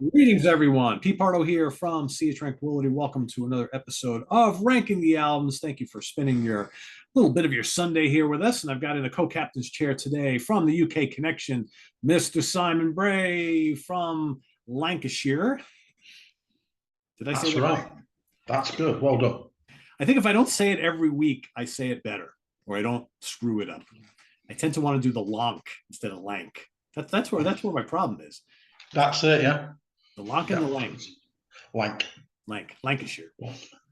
Greetings, everyone. Pete Pardo here from Sea of Tranquility. Welcome to another episode of Ranking the Albums. Thank you for spending your little bit of your Sunday here with us. And I've got in a co-captain's chair today from the UK connection, Mr. Simon Bray from Lancashire. Did I say That's that right. right? That's good. Well done. I think if I don't say it every week, I say it better, or I don't screw it up. I tend to want to do the lonk instead of lank. That's where my problem is. That's it. Yeah. The lonk and the Yeah. lank. Like. Lancashire.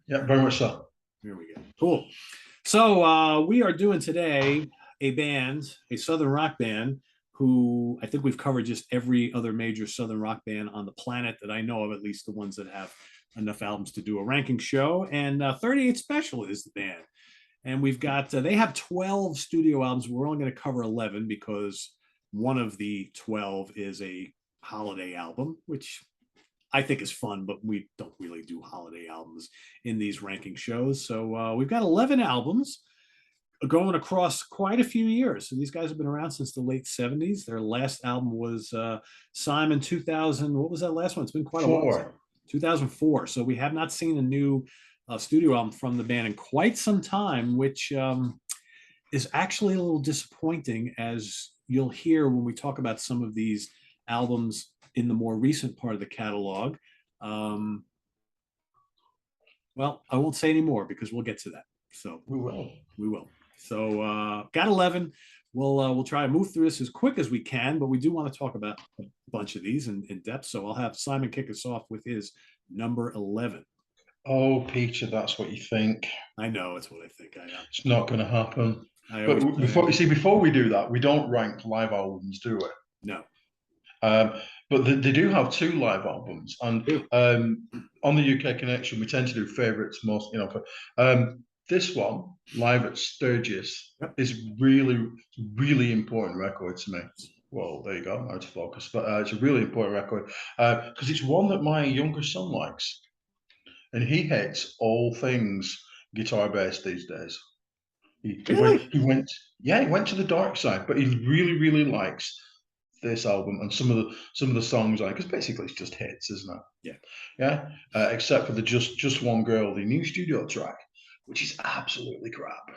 Yeah. Very much so. Here we go. Cool. So we are doing today a Southern rock band, who I think we've covered just every other major Southern rock band on the planet that I know of, at least the ones that have enough albums to do a ranking show. And 38 Special is the band. And we've got, they have 12 studio albums. We're only going to cover 11 because one of the 12 is a holiday album, which I think is fun, but we don't really do holiday albums in these ranking shows. So we've got 11 albums going across quite a few years. So these guys have been around since the late 70s. Their last album was Simon 2000. What was that last one? It's been quite a while. 4. 2004. So we have not seen a new studio album from the band in quite some time, which is actually a little disappointing, as you'll hear when we talk about some of these albums in the more recent part of the catalog. Um, well, I won't say any more because we'll get to that. So We will. we will. So got 11. We'll try to move through this as quick as we can, but we do want to talk about a bunch of these in depth. So I'll have Simon kick us off with his number 11. Oh, Peter, that's what you think. I know it's what I think. It's not going to happen. I always But before we do that, we don't rank live albums, do we? no. Um, but they do have 2 live albums, and on the UK connection, we tend to do favourites most. This one, Live at Sturgis, Yep. is really important record to me. Well, there you go, out of focus, but it's a really important record because it's one that my younger son likes, and he hates all things guitar bass these days. Really? He went to the dark side, but he really likes this album and some of the songs on it, because basically it's just hits, isn't it? Yeah. Yeah. Except for the just one girl, the new studio track, which is absolutely crap,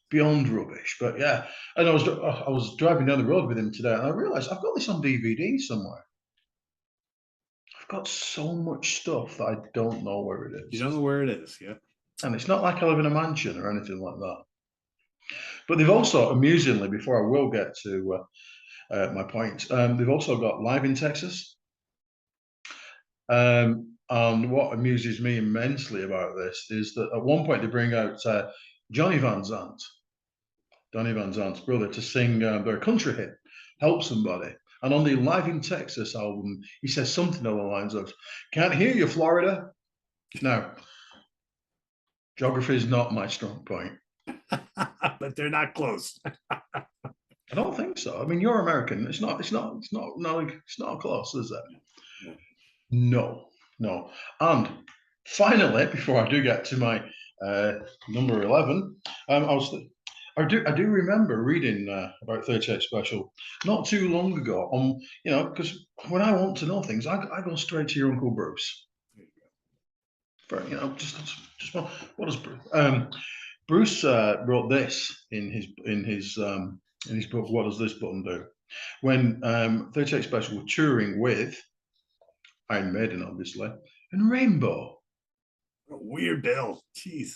beyond rubbish. But yeah, and I was driving down the road with him today, and I realised I've got this on DVD somewhere. I've got so much stuff that I don't know where it is. You don't know where it is. Yeah. And it's not like I live in a mansion or anything like that. But they've also, amusingly, before I will get to my point, they've also got Live in Texas. And what amuses me immensely about this is that at one point they bring out Johnny Van Zant, Donny Van Zant's brother, to sing their country hit, Help Somebody. And on the Live in Texas album, he says something along the lines of, "Can't hear you, Florida." Now, geography is not my strong point. But they're not close. I don't think so. I mean, you're American. It's not close, is it? No. And finally, before I do get to my number 11, I do remember reading about 38 Special not too long ago. Because when I want to know things, I go straight to your Uncle Bruce. For what does Bruce wrote this in his book, What Does This Button Do? When 38 Special were touring with Iron Maiden, obviously, and Rainbow. What a weird bill. Jeez.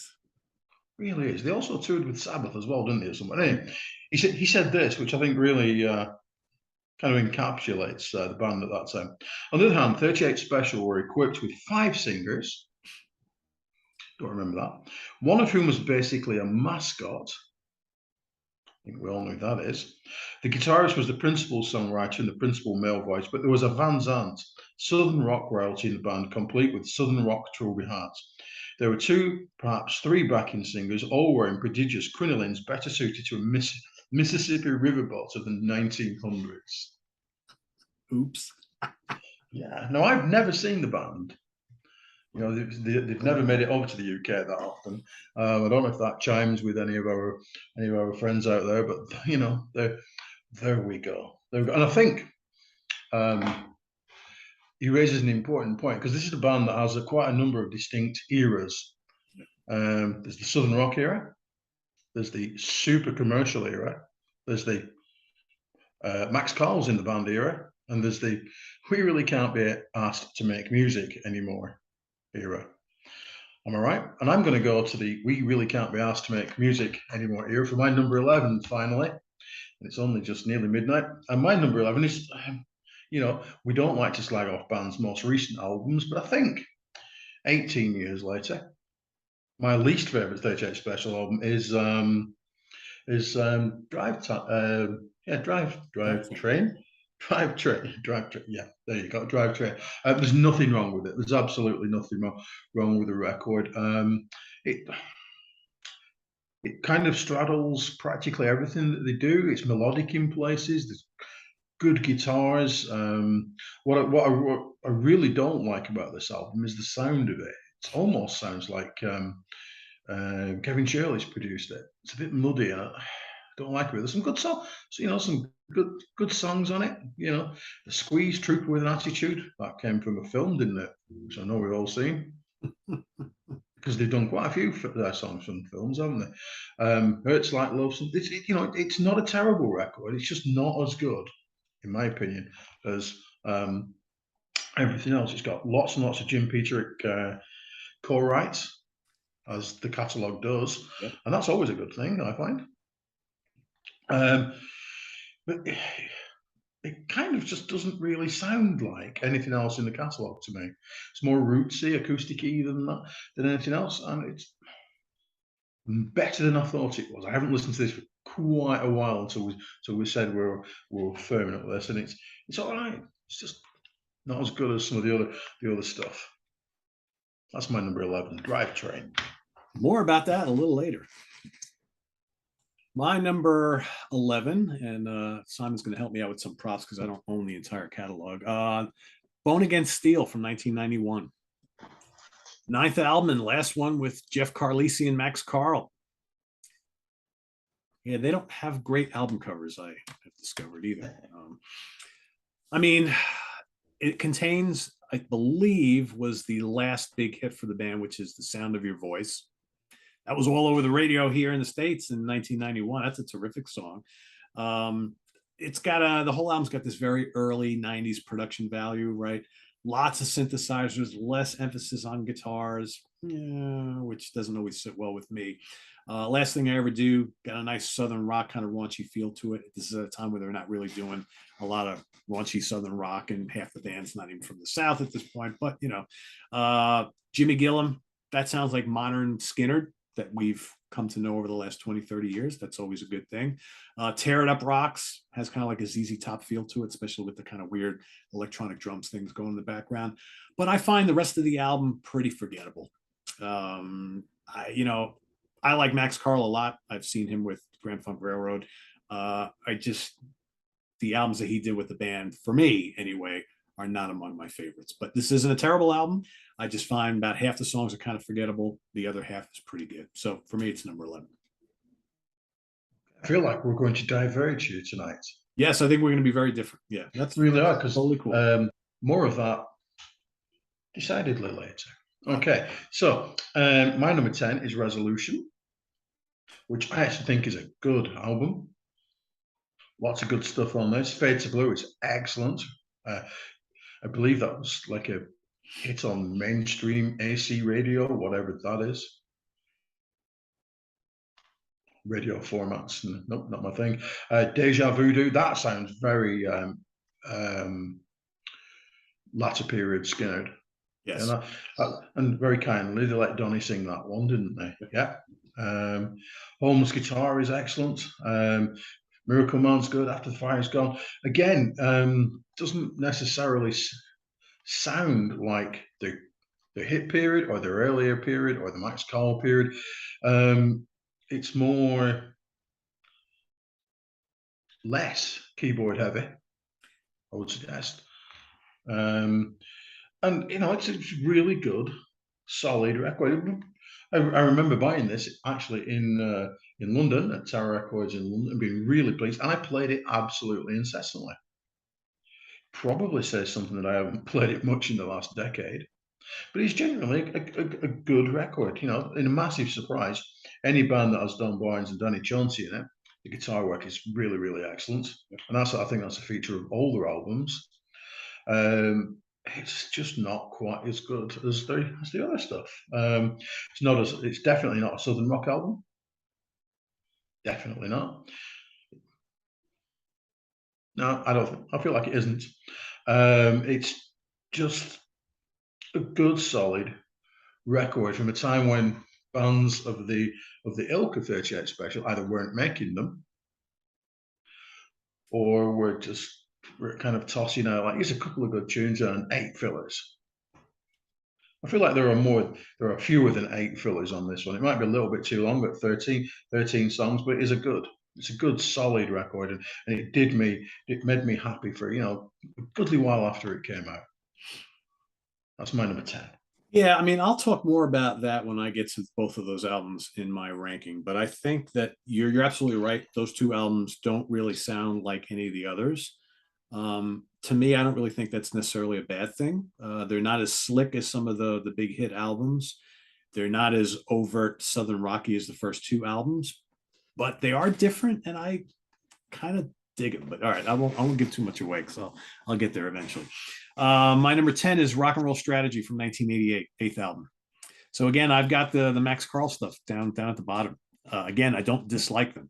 Really is. They also toured with Sabbath as well, didn't they? Or something. Anyway, he said this, which I think really kind of encapsulates the band at that time. On the other hand, 38 Special were equipped with 5 singers. Don't remember that. One of whom was basically a mascot. I think we all know who that is. The guitarist was the principal songwriter and the principal male voice, but there was a Van Zant, Southern rock royalty in the band, complete with Southern rock trilby hats. There were 2, perhaps 3 backing singers, all wearing prodigious crinolines better suited to a Mississippi riverboat of the 1900s. Oops. Yeah. Now, I've never seen the band. They've never made it over to the UK that often. I don't know if that chimes with any of our friends out there, but there we go. And I think he raises an important point because this is a band that has quite a number of distinct eras. There's the Southern Rock era, there's the super commercial era, there's the Max Carl's in the band era, and there's the we really can't be asked to make music anymore era. Am I right? And I'm going to go to the we really can't be asked to make music anymore era for my number 11 finally. And it's only just nearly midnight. And my number 11 is, we don't like to slag off bands' most recent albums, but I think 18 years later, my least favorite Stage 8 Special album is Drive Train. Yeah, there you go. Drive Train. There's nothing wrong with it. There's absolutely nothing wrong with the record. It kind of straddles practically everything that they do. It's melodic in places. There's good guitars. What I really don't like about this album is the sound of it. It almost sounds like Kevin Shirley's produced it. It's a bit muddy. I don't like it. There's some good songs, some good songs on it. The Squeeze, Trooper with an Attitude, that came from a film, didn't it? Which I know we've all seen. Because they've done quite a few songs from films, haven't they? Hurts Like Love. It's not a terrible record. It's just not as good, in my opinion, as everything else. It's got lots and lots of Jim Peterick co-writes, as the catalogue does, and that's always a good thing, I find. But it kind of just doesn't really sound like anything else in the catalogue to me. It's more rootsy, acoustic-y than anything else, and it's better than I thought it was. I haven't listened to this for quite a while until we said we're firming up this, and it's all right. It's just not as good as some of the other stuff. That's my number 11, Drive Train. More about that a little later. My number 11, and Simon's going to help me out with some props because I don't own the entire catalog. Bone Against Steel from 1991. Ninth album and last one with Jeff Carlisi and Max Carl. Yeah, they don't have great album covers, I have discovered either. It contains, I believe, was the last big hit for the band, which is The Sound of Your Voice. That was all over the radio here in the States in 1991. That's a terrific song. It's got the whole album's got this very early 90s production value, right? Lots of synthesizers, less emphasis on guitars, which doesn't always sit well with me. Last Thing I Ever Do got a nice Southern rock kind of raunchy feel to it. This is at a time where they're not really doing a lot of raunchy Southern rock, and half the band's not even from the South at this point. But Jimmy Gillum, that sounds like modern Skynyrd that we've come to know over the last 20, 30 years. That's always a good thing. Tear It Up Rocks has kind of like a ZZ Top feel to it, especially with the kind of weird electronic drums things going in the background. But I find the rest of the album pretty forgettable. I like Max Carl a lot. I've seen him with Grand Funk Railroad. The albums that he did with the band, for me anyway, are not among my favorites. But this isn't a terrible album. I just find about half the songs are kind of forgettable. The other half is pretty good. So for me, it's number 11. I feel like we're going to diverge here tonight. Yes, I think we're going to be very different. Yeah, that's really odd because totally cool. More of that decidedly later. Okay, so my number 10 is Resolution, which I actually think is a good album. Lots of good stuff on this. Fade to Blue is excellent. I believe that was like a hit on mainstream AC radio, whatever that is. Radio formats, nope, not my thing. Deja Voodoo, that sounds very latter period Skynyrd. Yes. And very kindly, they let Donny sing that one, didn't they? Yeah. Homeless Guitar is excellent. Miracle Man's good. After the Fire's Gone. Again, doesn't necessarily sound like the hit period or the earlier period or the Max Carl period. It's less keyboard heavy, I would suggest. And it's a really good, solid record. I remember buying this actually in London at Tower Records in London and being really pleased. And I played it absolutely incessantly. probably says something that I haven't played it much in the last decade. But it's genuinely a good record, you know, in a massive surprise. Any band that has Don Barnes and Danny Chauncey in it, the guitar work is really, really excellent. And I think that's a feature of older albums. It's just not quite as good as the other stuff. It's definitely not a Southern rock album. Definitely not. No, I don't think, I feel like it isn't. It's just a good, solid record from a time when bands of the ilk of 38 Special either weren't making them or were kind of tossing out like here's a couple of good tunes and 8 fillers. I feel like there are fewer than 8 fillers on this one. It might be a little bit too long, but 13 songs, but it's a good solid record, and it made me happy for, you know, a goodly while after it came out. That's my number 10. Yeah, I mean, I'll talk more about that when I get to both of those albums in my ranking. But I think that you're absolutely right. Those two albums don't really sound like any of the others. To me, I don't really think that's necessarily a bad thing. They're not as slick as some of the big hit albums. They're not as overt Southern rocky as the first two albums, but they are different, and I kind of dig them. But all right, I won't give too much away because I'll get there eventually. My number 10 is Rock and Roll Strategy from 1988, eighth album. So again, I've got the Max Carl stuff down at the bottom. Again, I don't dislike them.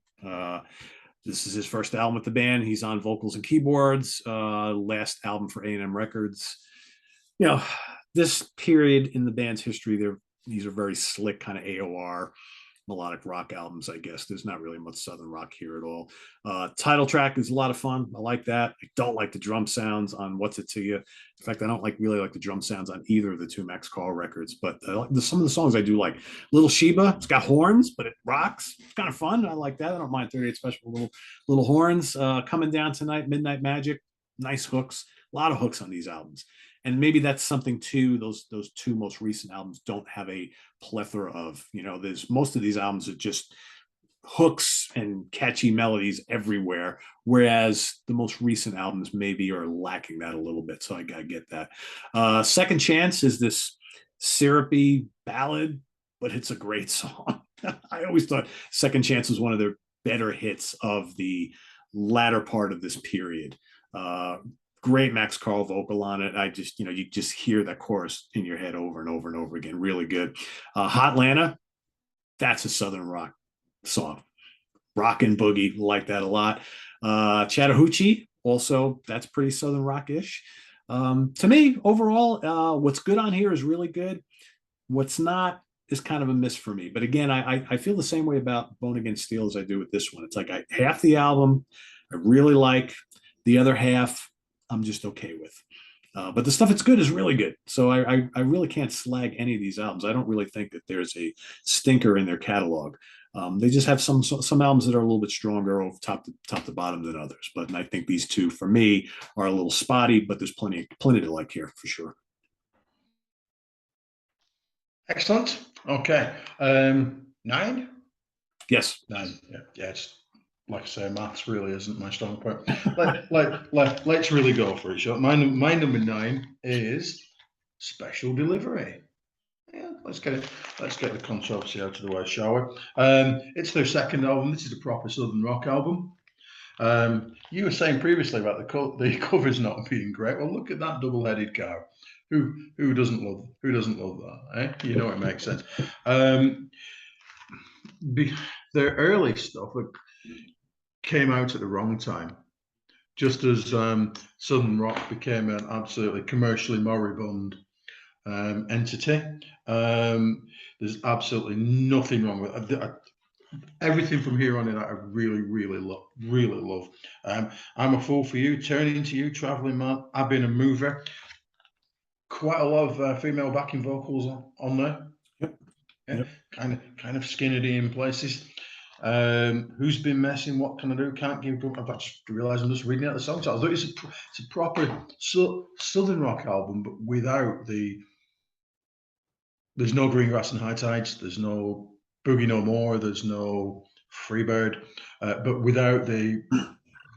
This is his first album with the band. He's on vocals and keyboards. Last album for A&M Records. You know, this period in the band's history, these are very slick kind of AOR melodic rock albums, I guess. There's not really much Southern rock here at all. Title track is a lot of fun. I like that. I don't like the drum sounds on What's It to You. In fact, I don't really like the drum sounds on either of the two Max Carl records, but some of the songs I do like. Little Sheba, it's got horns, but it rocks. It's kind of fun. I like that. I don't mind 38 Special little horns. Coming Down Tonight, Midnight Magic, nice hooks. A lot of hooks on these albums. And maybe that's something too. Those two most recent albums don't have a plethora of, you know, there's most of these albums are just hooks and catchy melodies everywhere, whereas the most recent albums maybe are lacking that a little bit. So I get that. Second Chance is this syrupy ballad, but it's a great song. I always thought Second Chance was one of their better hits of the latter part of this period. Great Max Carl vocal on it. You just hear that chorus in your head over and over and over again. Really good. Hotlanta, that's a Southern rock song. Rock and boogie, like that a lot. Chattahoochee, also, that's pretty Southern rock-ish. To me, overall, what's good on here is really good. What's not is kind of a miss for me. But again, I feel the same way about Bone Against Steel as I do with this one. It's like half the album I really like. The other half I'm just okay with. But the stuff that's good is really good. So I really can't slag any of these albums. I don't really think that there's a stinker in their catalog. They just have some albums that are a little bit stronger over top to bottom than others. But I think these two, for me, are a little spotty, but there's plenty to like here for sure. Excellent. Okay. 9? Yes. 9. Yeah. It's like I say, maths really isn't my strong point. Let's really go for it. My number 9 is Special Delivery. Yeah, let's get the controversy out of the way, shall we? It's their second album. This is a proper Southern rock album. You were saying previously about the covers not being great. Well, look at that double-headed cow. Who doesn't love that? Eh? You know it makes sense. Their early stuff came out at the wrong time, just as Southern rock became an absolutely commercially moribund entity. There's absolutely nothing wrong with it. Everything from here on in, I really, really love. I'm a Fool for You, Turning to You, Traveling Man, I've Been a Mover. Quite a lot of female backing vocals on there. Yep. Yeah, yep. Kind of skinny in places. Who's Been Messing? What Can I Do? Can't Give Up. I've just realised I'm just reading out the song titles. It's a proper Southern rock album, but without there's no Green Grass and High Tides. There's no Boogie No More. There's no Freebird. But without the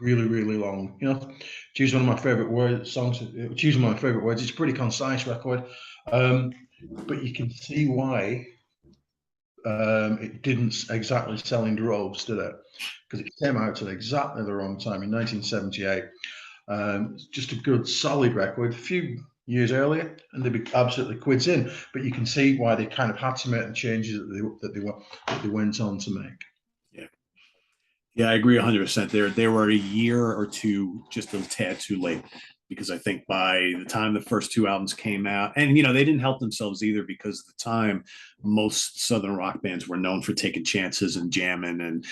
really, really long. You know, to use one of my favorite songs. To use one of my favorite words, it's a pretty concise record, but you can see why it didn't exactly sell in droves, did it? Because it came out at exactly the wrong time in 1978. Just a good, solid record. A few years earlier, and they'd be absolutely quids in. But you can see why they kind of had to make the changes that they went on to make. Yeah. Yeah, I agree 100%. They were a year or two just a tad too late, because I think by the time the first two albums came out, and they didn't help themselves either, because at the time most Southern rock bands were known for taking chances and jamming, and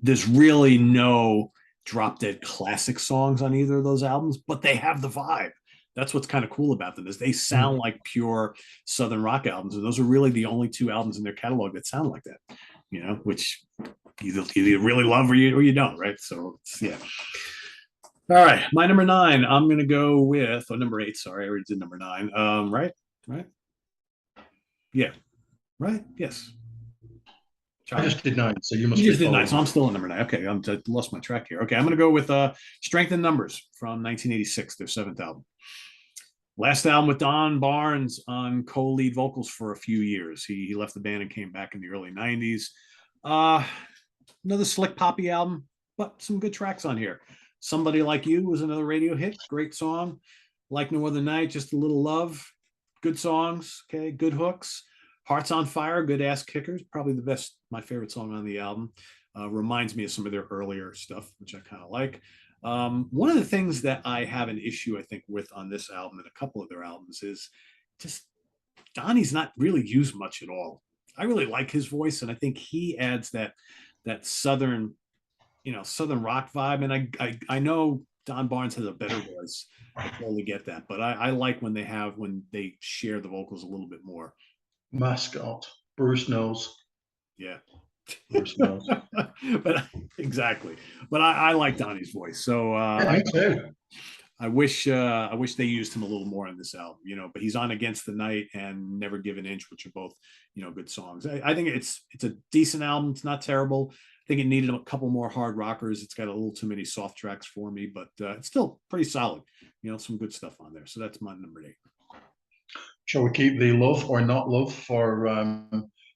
there's really no drop dead classic songs on either of those albums, but they have the vibe. That's what's kind of cool about them, is they sound like pure Southern rock albums, and those are really the only two albums in their catalog that sound like that. Which you really love or you don't, right? So yeah. All right, my number 9. I'm gonna go with number 8. Sorry, I already did number 9. Right, yeah, right, yes. Charlie? I just did 9, so you must. You just did 9, so I'm still in number 9. Okay, I lost my track here. Okay, I'm gonna go with Strength in Numbers from 1986, their 7th album. Last album with Don Barnes on co-lead vocals for a few years. He left the band and came back in the early 90s. Another slick poppy album, but some good tracks on here. Somebody Like You was another radio hit. Great song. Like No Other Night, Just a Little Love. Good songs. Okay, good hooks. Hearts on Fire, good ass kickers. Probably the best, my favorite song on the album. Reminds me of some of their earlier stuff, which I kind of like. One of the things that I have an issue, I think, with on this album and a couple of their albums is just Donnie's not really used much at all. I really like his voice, and I think he adds that southern, southern rock vibe. And I know Don Barnes has a better voice. I totally get that, but I like when they share the vocals a little bit more. Mascot, Bruce knows. Yeah. Bruce knows. But exactly. But I like Donnie's voice. So yeah, me too. I wish they used him a little more in this album, but he's on Against the Night and Never Give an Inch, which are both, good songs. I think it's a decent album. It's not terrible. I think it needed a couple more hard rockers. It's got a little too many soft tracks for me, but it's still pretty solid. Some good stuff on there. So that's my number 8. Shall we keep the love or not love for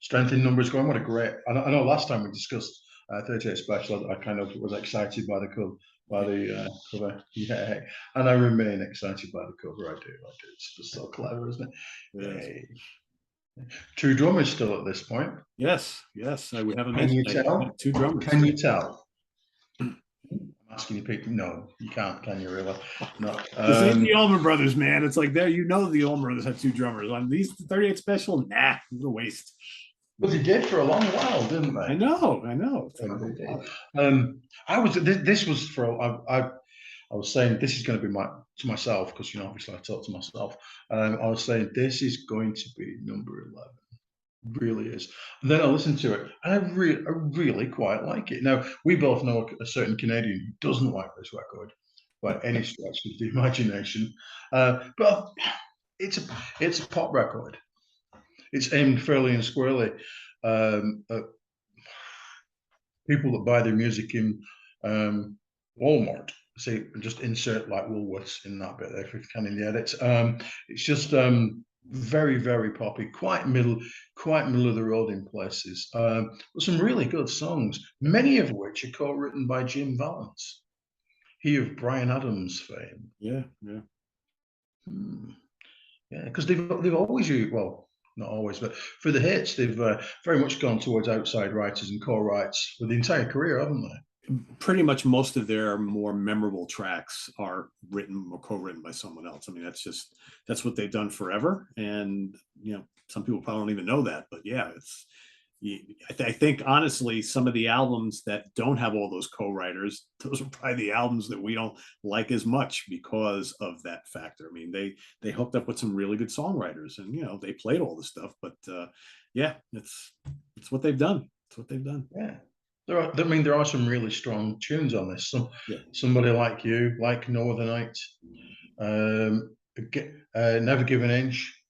Strength in Numbers going? What a great! I know last time we discussed 38 Special, I kind of was excited by the cover. Yeah, and I remain excited by the cover. I do. It's just so clever, isn't it? Yeah. 2 drummers still at this point. Yes. We haven't mentioned. Can you tell? 2 drummers. Can you tell? I'm asking you, Pete. No, you can't. Can you really? No. This ain't the Allman Brothers, man. It's like the Allman Brothers had 2 drummers on these 38 Special. Nah, it's a waste. But they did for a long while, didn't they? I know. This was for I was saying this is going to be to myself, because obviously I talk to myself. I was saying this is going to be number 11. It really is. And then I listened to it, and I really quite like it. Now we both know a certain Canadian who doesn't like this record by any stretch of the imagination, but it's a pop record. It's aimed fairly and squarely at people that buy their music in Walmart. See, just insert like Woolworths in that bit there if you can in the edits. It's just very, very poppy, quite middle of the road in places. But some really good songs, many of which are co-written by Jim Valance, he of Bryan Adams fame. Yeah. Yeah, because they've always used, well, not always, but for the hits, they've very much gone towards outside writers and co-writes for the entire career, haven't they? Pretty much most of their more memorable tracks are written or co-written by someone else. I mean, that's what they've done forever. And, some people probably don't even know that, but yeah, I think honestly, some of the albums that don't have all those co-writers, those are probably the albums that we don't like as much because of that factor. I mean, they hooked up with some really good songwriters, and they played all the stuff. But yeah, it's what they've done. It's what they've done. Yeah, there are some really strong tunes on this. Somebody Like You, Like No Other Night, Never Give an Inch,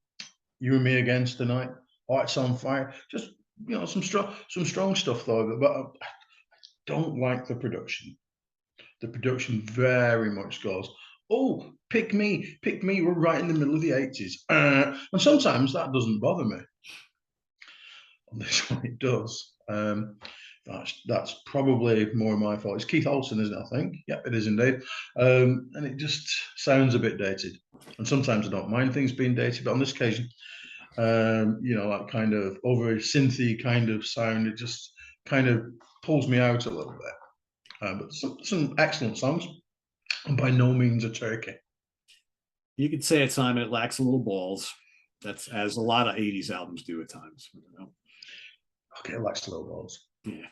You and Me Against the Night, Hearts on Fire. Just some strong stuff though. But I don't like the production. The production very much goes, oh, pick me, we're right in the middle of the 80s. And sometimes that doesn't bother me. On this one, it does. That's probably more my fault. It's Keith Olsen, isn't it? I think. Yep, it is indeed. And it just sounds a bit dated. And sometimes I don't mind things being dated, but on this occasion, that kind of over synthy kind of sound, it just kind of pulls me out a little bit. But some excellent songs, and by no means a turkey. You could say at Simon, it lacks a little balls. That's as a lot of 80s albums do at times. Okay, it lacks a little balls. Yeah.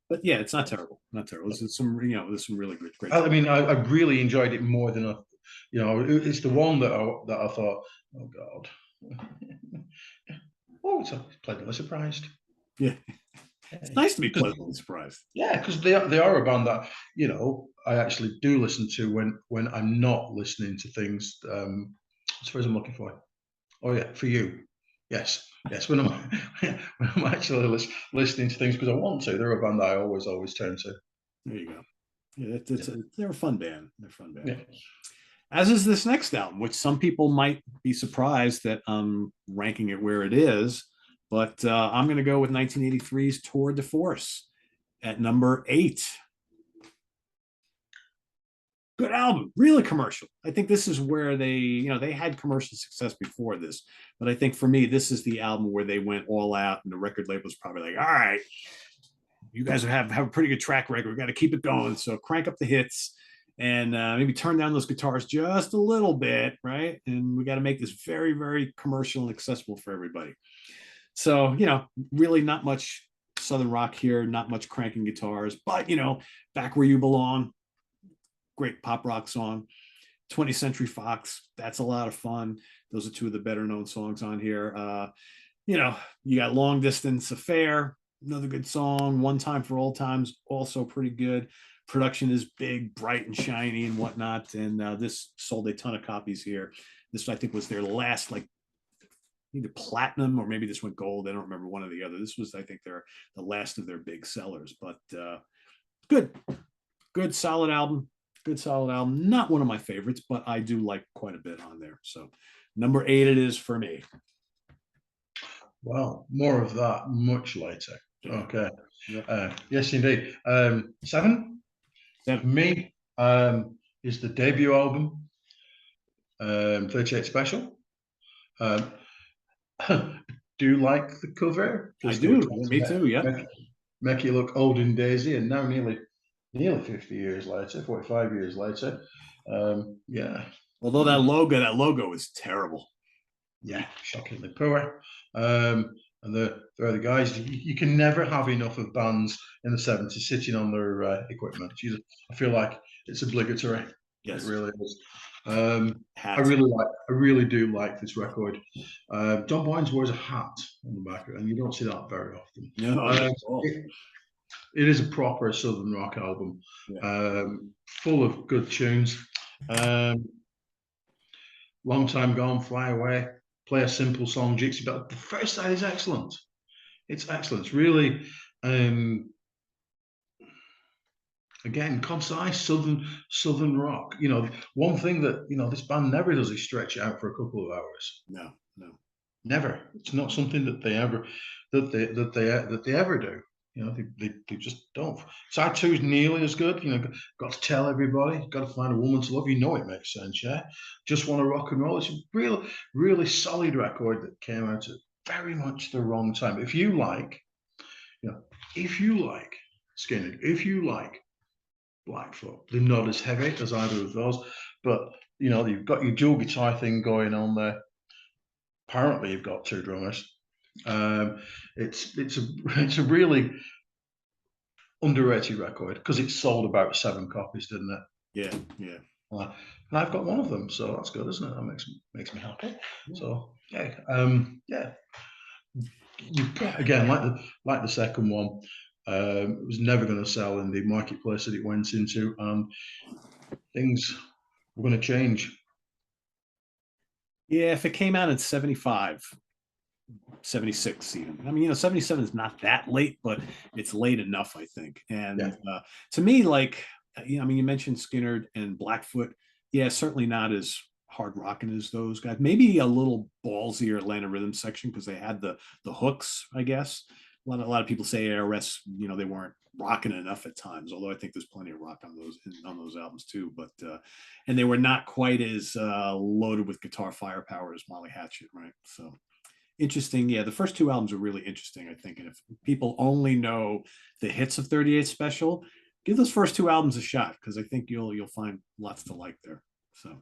But yeah, it's not terrible. Not terrible. There's some really great. I mean, I really enjoyed it more than it's the one that I thought, oh God, oh, it's pleasantly surprised. Yeah, it's nice to be pleasantly surprised. Yeah, because they are a band that I actually do listen to when I'm not listening to things. What's the phrase I'm looking for? Oh yeah, for you. Yes, when I'm actually listening to things because I want to. They're a band that I always turn to. There you go. Yeah, they're a fun band. They're a fun band. Yeah. As is this next album, which some people might be surprised that I'm ranking it where it is, but I'm going to go with 1983's Tour de Force at number 8. Good album, really commercial. I think this is where they had commercial success before this, but I think for me, this is the album where they went all out, and the record label's probably like, all right, you guys have a pretty good track record. We got to keep it going. So crank up the hits and maybe turn down those guitars just a little bit, right? And we got to make this very, very commercial and accessible for everybody. So, really not much Southern rock here, not much cranking guitars, but, Back Where You Belong, great pop rock song. 20th Century Fox, that's a lot of fun. Those are two of the better known songs on here. You got Long Distance Affair, another good song. One Time for Old Times, also pretty good. Production is big, bright and shiny and whatnot. And this sold a ton of copies here. This, I think, was their last, either platinum or maybe this went gold. I don't remember, one or the other. This was, I think, the last of their big sellers. But good, solid album. Good, solid album. Not one of my favorites, but I do like quite a bit on there. So number 8 it is for me. Well, more of that much later. Yeah. Okay. Yep. Yes, indeed. 7 for me is the debut album, 38 Special. Do like the cover. I do. Me too. Yeah. Make you look old and daisy, and now nearly 50 years later, 45 years later. Yeah. Although that logo is terrible. Yeah, shockingly poor. And they're the guys, you can never have enough of bands in the 70s sitting on their equipment. I feel like it's obligatory. Yes. It really is. I really do like this record. John Boynes wears a hat on the back, and you don't see that very often. No, it is a proper Southern rock album, full of good tunes. Long Time Gone, Fly Away, Play a Simple Song, Gypsy Bell. The first side is excellent. It's excellent. It's really, again, concise Southern rock. One thing that this band never does is stretch it out for a couple of hours. No, never. It's not something that they ever do. They just don't. Side 2 is nearly as good. Got to tell everybody. Got to find a woman to love. It makes sense. Yeah. Just Want to Rock and Roll. It's a real, really solid record that came out at very much the wrong time. If you like Skinner, if you like Blackfoot, they're not as heavy as either of those. But you've got your dual guitar thing going on there. Apparently, you've got 2 drummers. It's a really underrated record because it sold about 7 copies, didn't it? Yeah. And I've got one of them, so that's good, isn't it? That makes me happy. Yeah. So yeah. Again, like the second one, it was never going to sell in the marketplace that it went into, and things were going to change. Yeah, if it came out in 75. 76 even. I mean, 77 is not that late, but it's late enough, I think. And Yeah. to me, like, I mean, you mentioned Skinner and Blackfoot. Yeah, certainly not as hard rocking as those guys. Maybe a little ballsier Atlanta Rhythm section because they had the hooks, I guess. A lot of people say ARS, they weren't rocking enough at times. Although I think there's plenty of rock on those albums too. But and they were not quite as loaded with guitar firepower as Molly Hatchet, right? So interesting. Yeah, the first two albums are really interesting, I think. And if people only know the hits of 38 Special, give those first two albums a shot because I think you'll find lots to like there. So,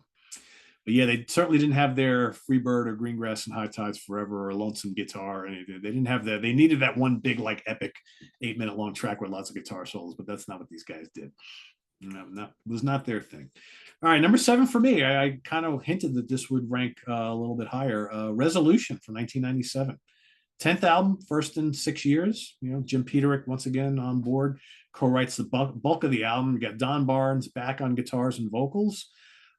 but yeah, they certainly didn't have their Freebird or Greengrass and High Tides Forever or Lonesome Guitar or anything. They didn't have that. They needed that one big, like, epic 8-minute long track with lots of guitar solos, but that's not what these guys did. No, was not their thing. All right, number 7 for me. I kind of hinted that this would rank a little bit higher. Resolution from 1997. 10th album, first in 6 years. Jim Peterick once again on board, co-writes the bulk of the album. You got Don Barnes back on guitars and vocals.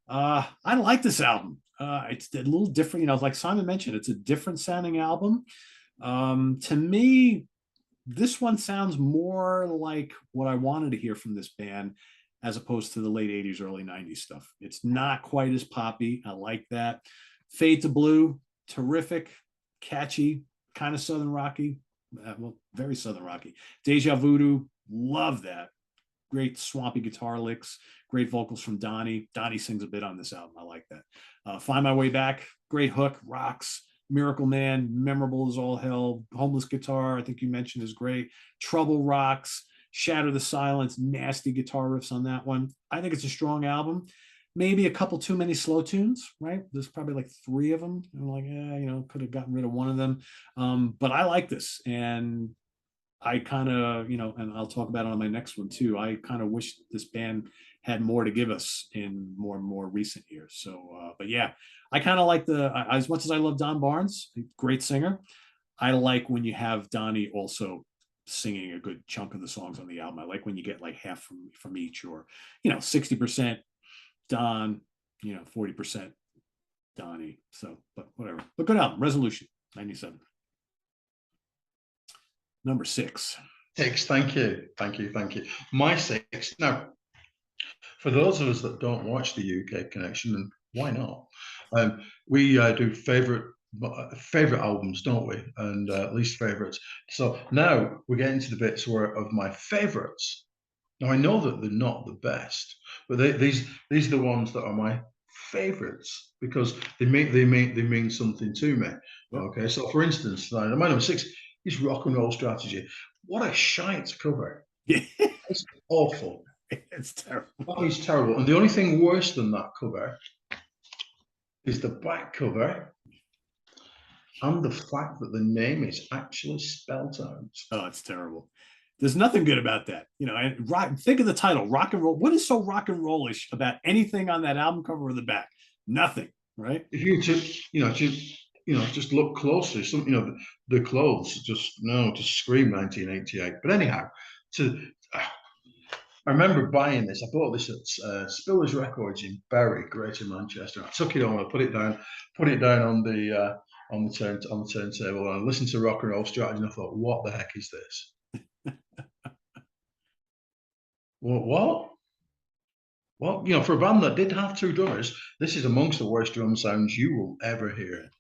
I like this album. It's a little different. Like Simon mentioned, it's a different sounding album. To me, this one sounds more like what I wanted to hear from this band as opposed to the late 80s, early 90s stuff. It's not quite as poppy. I like that. Fade to Blue, terrific, catchy, kind of Southern Rocky. Well, very Southern Rocky. Deja Voodoo, love that. Great swampy guitar licks, great vocals from Donnie. Donnie sings a bit on this album. I like that. Find My Way Back, great hook, rocks. Miracle Man, memorable as all hell. Homeless Guitar, I think you mentioned, is great. Trouble rocks. Shatter the Silence, nasty guitar riffs on that one. I think it's a strong album. Maybe a couple too many slow tunes, right? There's probably like 3 of them. I'm like, could have gotten rid of one of them. But I like this. And I kind of, and I'll talk about it on my next one too. I kind of wish this band had more to give us in more and more recent years. So, but yeah, I kind of like as much as I love Don Barnes, great singer. I like when you have Donnie also singing a good chunk of the songs on the album. I like when you get like half from each, or 60% Don, 40% Donnie. So, but whatever. But good album, Resolution, 97. Number 6. 6. Thank you. My 6. Now, for those of us that don't watch the UK Connection, and why not? We do favorite albums, don't we? And least favorites. So now we're getting to the bits of my favorites. Now I know that they're not the best, but these are the ones that are my favorites because they mean something to me. Okay, so for instance, my number 6 is Rock and Roll Strategy. What a shite cover! Yeah, it's awful. It's terrible. Oh, it's terrible. And the only thing worse than that cover is the back cover and the fact that the name is actually spelled out. Oh, it's terrible. There's nothing good about that. And think of the title, Rock and Roll. What is so rock and rollish about anything on that album cover or the back? Nothing, right? If you just look closely, the clothes just scream 1988. But anyhow, I remember buying this. I bought this at Spillers Records in Bury, Greater Manchester. I took it home, I put it down on the turntable, and I listened to Rock and Roll Strategy, and I thought, what the heck is this? What? Well, for a band that did have 2 drummers, this is amongst the worst drum sounds you will ever hear.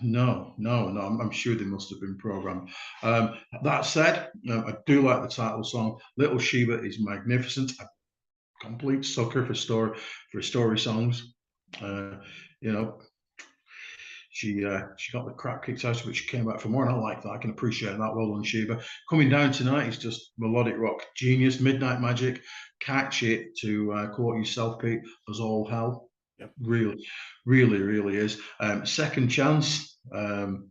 No, I'm sure they must have been programmed. That said, I do like the title song. Little Sheba is magnificent. A complete sucker for story songs. She got the crap kicked out of her, she came back for more, and I like that. I can appreciate that. Well done, Sheba. Coming Down Tonight is just melodic rock genius. Midnight Magic, catch it, to quote yourself, Pete, as all hell. Yep. Really is. Second Chance. I'm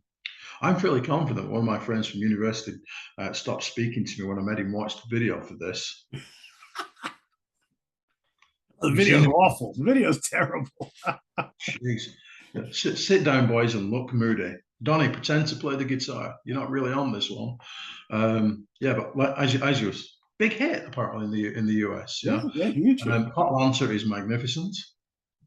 fairly confident one of my friends from university stopped speaking to me when I made him watch the video for this. The video's awful. The video's terrible. Jeez. Sit down, boys, and look moody. Donnie, pretend to play the guitar. You're not really on this one. But as you big hit apparently in the US. Yeah, huge. Hot Lancer is magnificent.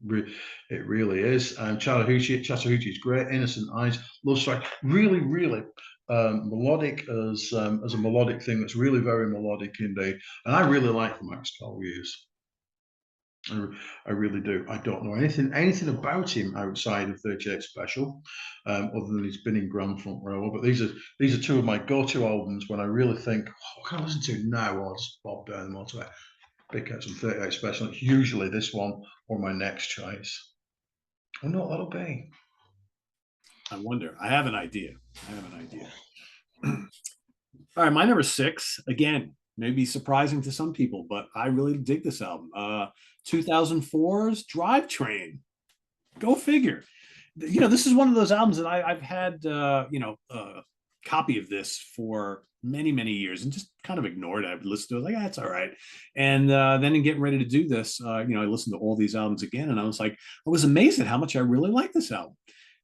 It really is. Chattahoochee is great. Innocent Eyes, Love Strike, really, really melodic as a melodic thing. That's really very melodic indeed. And I really like the Max Colliers. I really do. I don't know anything about him outside of 38 Special, other than he's been in Grand Front Row. But these are two of my go-to albums when I really think, what can I listen to now? Or I'll just bob down the motorway, pick out some 38 Special. It's usually this one or my next choice. I wonder what that'll be. I wonder. I have an idea. All right, my number 6, again, may be surprising to some people, but I really dig this album. 2004's Drivetrain. Go figure. This is one of those albums that I've had, a copy of this for many, many years and just kind of ignored it. I would listen to it like, that's all right. And then in getting ready to do this, I listened to all these albums again, and I was amazed at how much I really like this album.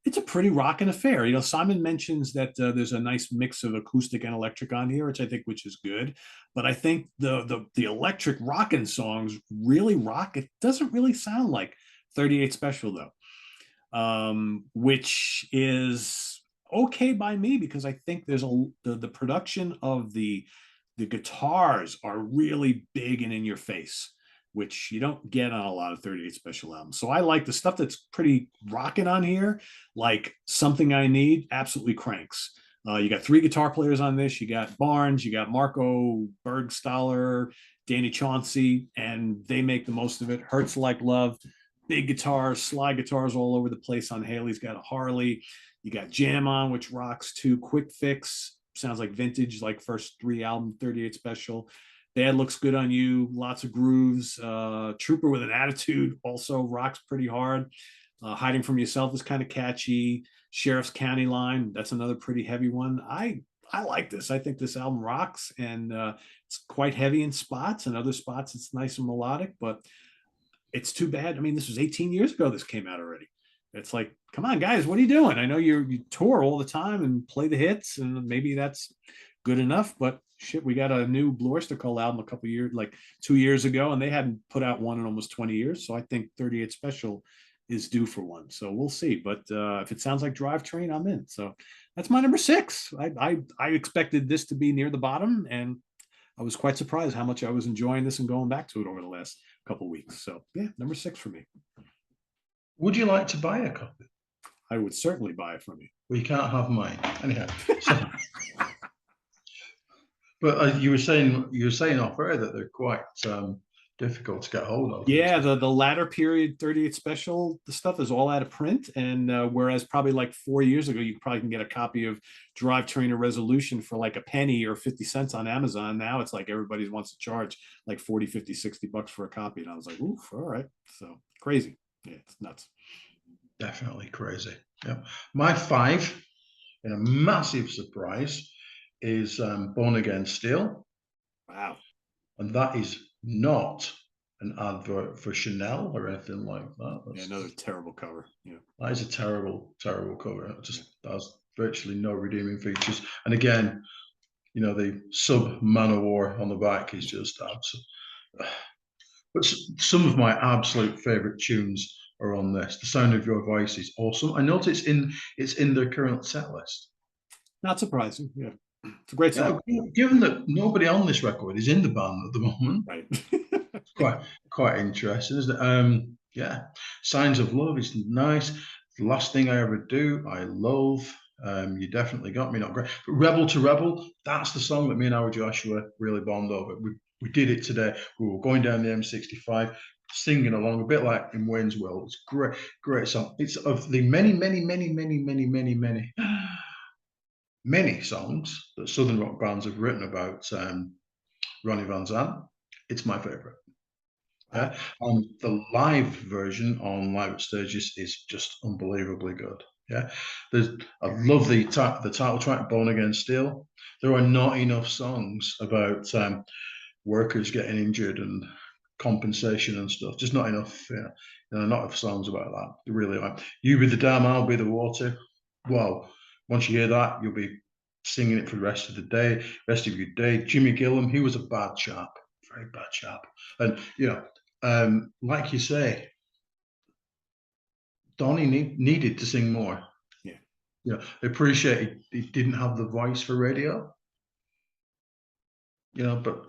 It's a pretty rocking affair. Simon mentions that there's a nice mix of acoustic and electric on here, which is good. But I think the electric rocking songs really rock. It doesn't really sound like 38 Special though, which is okay by me because I think there's the production of the guitars are really big and in your face, which you don't get on a lot of 38 Special albums. So I like the stuff that's pretty rocking on here, like Something I Need, absolutely cranks. You got 3 guitar players on this. You got Barnes, you got Marco Bergstaller, Danny Chauncey, and they make the most of it. Hurts Like Love, big guitars, slide guitars all over the place on Haley's got a Harley. You got Jam On, which rocks too. Quick Fix, sounds like vintage, like first 3 album 38 Special. Bad Looks Good on You, lots of grooves. Trooper with an Attitude also rocks pretty hard. Hiding from Yourself is kind of catchy. Sheriff's County Line, that's another pretty heavy one. I like this. I think this album rocks, and it's quite heavy in spots, and other spots it's nice and melodic, but it's too bad. I mean, this was 18 years ago this came out already. It's like, come on, guys, what are you doing? I know you tour all the time and play the hits, and maybe that's good enough, but shit, we got a new Blue Oyster Cult album a couple years, like 2 years ago, and they hadn't put out one in almost 20 years. So I think 38 Special is due for one. So we'll see. But if it sounds like Drivetrain, I'm in. So that's my number 6. I expected this to be near the bottom, and I was quite surprised how much I was enjoying this and going back to it over the last couple of weeks. So yeah, number 6 for me. Would you like to buy a copy? I would certainly buy it from you. Well, you can't have mine. Anyhow. But you were saying off air that they're quite difficult to get hold of. Yeah, the latter period 38 Special, the stuff is all out of print, and whereas probably like 4 years ago you probably can get a copy of Drivetrain or Resolution for like a penny or 50 cents on Amazon. Now it's like everybody wants to charge like 40, 50, 60 bucks for a copy, and I was like, oof, all right. So crazy. Yeah, it's nuts. Definitely crazy. Yeah. My 5, in a massive surprise, is Born Again Steel. Wow. And that is not an advert for Chanel or anything like that. Yeah, another terrible cover. Yeah. That is a terrible, terrible cover. It just has virtually no redeeming features. And again, the sub Manowar on the back is just absolute. But some of my absolute favorite tunes are on this. The Sound of Your Voice is awesome. I notice it's in their current set list. Not surprising. Yeah. It's a great song. Yeah, given that nobody on this record is in the band at the moment, right? It's quite interesting, isn't it? Yeah, Signs of Love is nice. The Last Thing I Ever Do, I love. You Definitely Got Me, not great. But Rebel to Rebel, that's the song that me and our Joshua really bond over. We did it today. We were going down the M65, singing along, a bit like in Wayne's World. It's great song. It's of the many, many, many, many, many, many, many, many songs that Southern rock bands have written about Ronnie Van Zant. It's my favorite. Yeah, and the live version on Live at Stages is just unbelievably good. Yeah, I love the title track, Born Again Steel. There are not enough songs about workers getting injured and compensation and stuff. Just not enough. Yeah, not enough songs about that. They really are. You Be the Dam, I'll Be the Water. Well, once you hear that, you'll be singing it for the rest of the day, rest of your day. Jimmy Gillum, he was a bad chap, very bad chap, and like you say, Donnie needed to sing more. Yeah. They appreciate he didn't have the voice for radio. But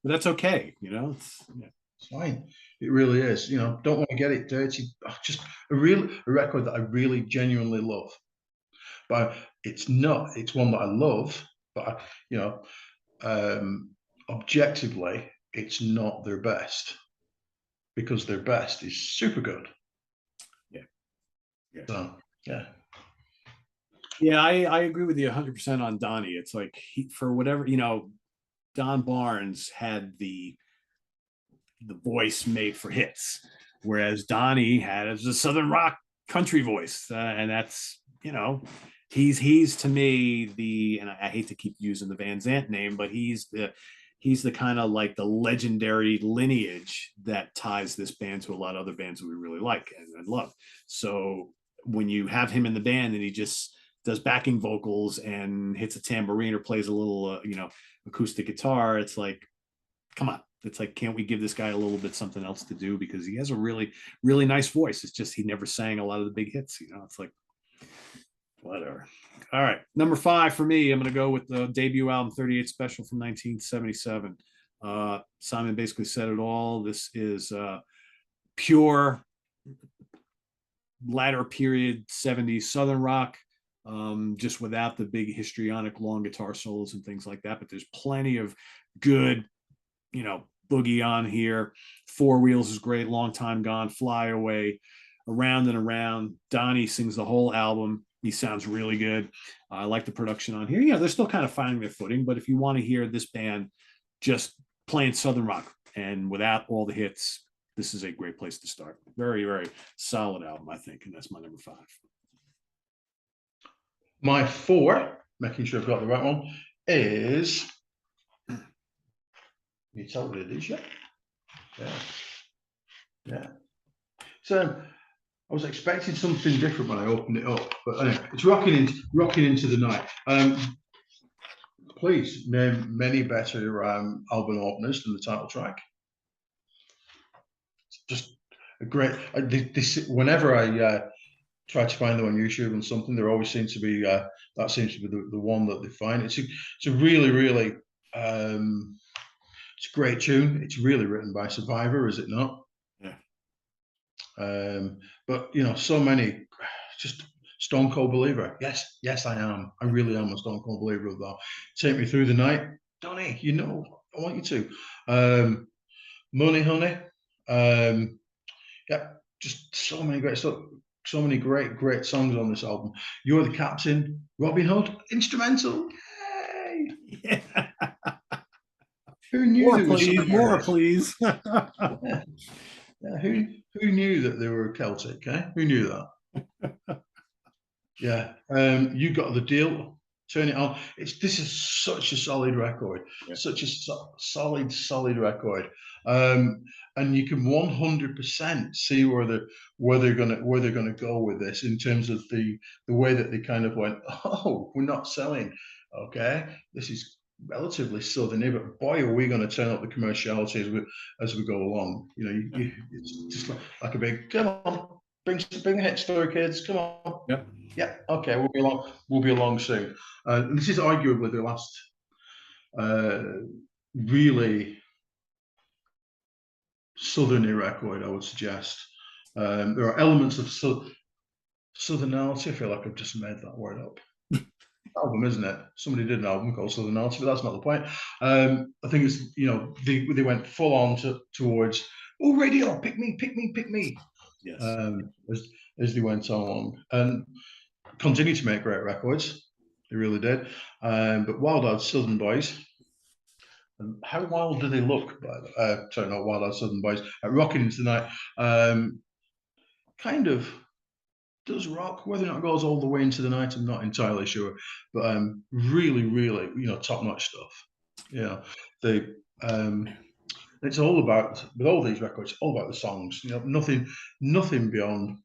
that's okay. it's fine. It really is. Don't want to get it dirty. Just a record that I really genuinely love. But it's not. It's one that I love. But objectively, it's not their best, because their best is super good. Yeah. So yeah. Yeah, I agree with you 100% on Donnie. It's like for whatever, Don Barnes had the voice made for hits, whereas Donnie had a Southern rock country voice, and that's he's to me and I hate to keep using the Van Zant name, but he's the kind of like the legendary lineage that ties this band to a lot of other bands that we really like and love. So when you have him in the band and he just does backing vocals and hits a tambourine or plays a little acoustic guitar, it's like, come on. It's like, can't we give this guy a little bit something else to do, because he has a really, really nice voice. It's just he never sang a lot of the big hits. It's like, whatever. All right, number 5 for me, I'm going to go with the debut album 38 Special from 1977. Simon basically said it all. This is pure latter period 70s Southern rock, just without the big histrionic long guitar solos and things like that. But there's plenty of good, boogie on here. Four Wheels is great. Long Time Gone, Fly Away, Around and Around. Donnie sings the whole album. He sounds really good. I like the production on here. They're still kind of finding their footing, but if you want to hear this band just playing Southern rock and without all the hits, this is a great place to start. Very, very solid album, I think, and that's my number 5. My 4, making sure I've got the right one, is... You tell what it is, yeah? Yeah. So I was expecting something different when I opened it up, but anyway, it's Rocking Into the Night. Please name many better album openers than the title track. It's just a great. Whenever I try to find them on YouTube and something, there always seems to be that seems to be the one that they find. It's a really, really it's a great tune. It's really written by Survivor, is it not? Yeah. But so many, just Stone Cold Believer. Yes, I am. I really am a Stone Cold Believer of that. Take Me Through the Night, Donnie. I want you to. Money, Honey. Yeah, just so many great stuff. So many great songs on this album. You're the Captain, Robin Hood, instrumental. Yay! Yeah. Who knew more, there was please, more, please. Yeah, who knew that they were Celtic? Who knew that? Yeah, You Got the Deal. Turn It On. This is such a solid record. Yeah. Such a solid record. And you can 100% see where they're gonna go with this, in terms of the way that they kind of went, oh, we're not selling. Okay, this is relatively southerny, but boy, are we going to turn up the commerciality as we go along. It's just like a big, come on, bring a hit story, kids, come on. Yep. Yeah, okay, we'll be along soon. This is arguably the last really southerny record, I would suggest. There are elements of southernality. I feel like I've just made that word up. Album, isn't it? Somebody did an album called Southernality, but that's not the point. I think it's they went full on towards radio, pick me. Yes. As they went along, and continued to make great records. They really did. But Wild Eyed Southern Boys. And how wild do they look? Sorry, not Wild Eyed Southern Boys. Rocking Into the Night. Kind of does rock. Whether or not it goes all the way into the night, I'm not entirely sure. But really, really, top-notch stuff. It's all about, with all these records, all about the songs. Nothing beyond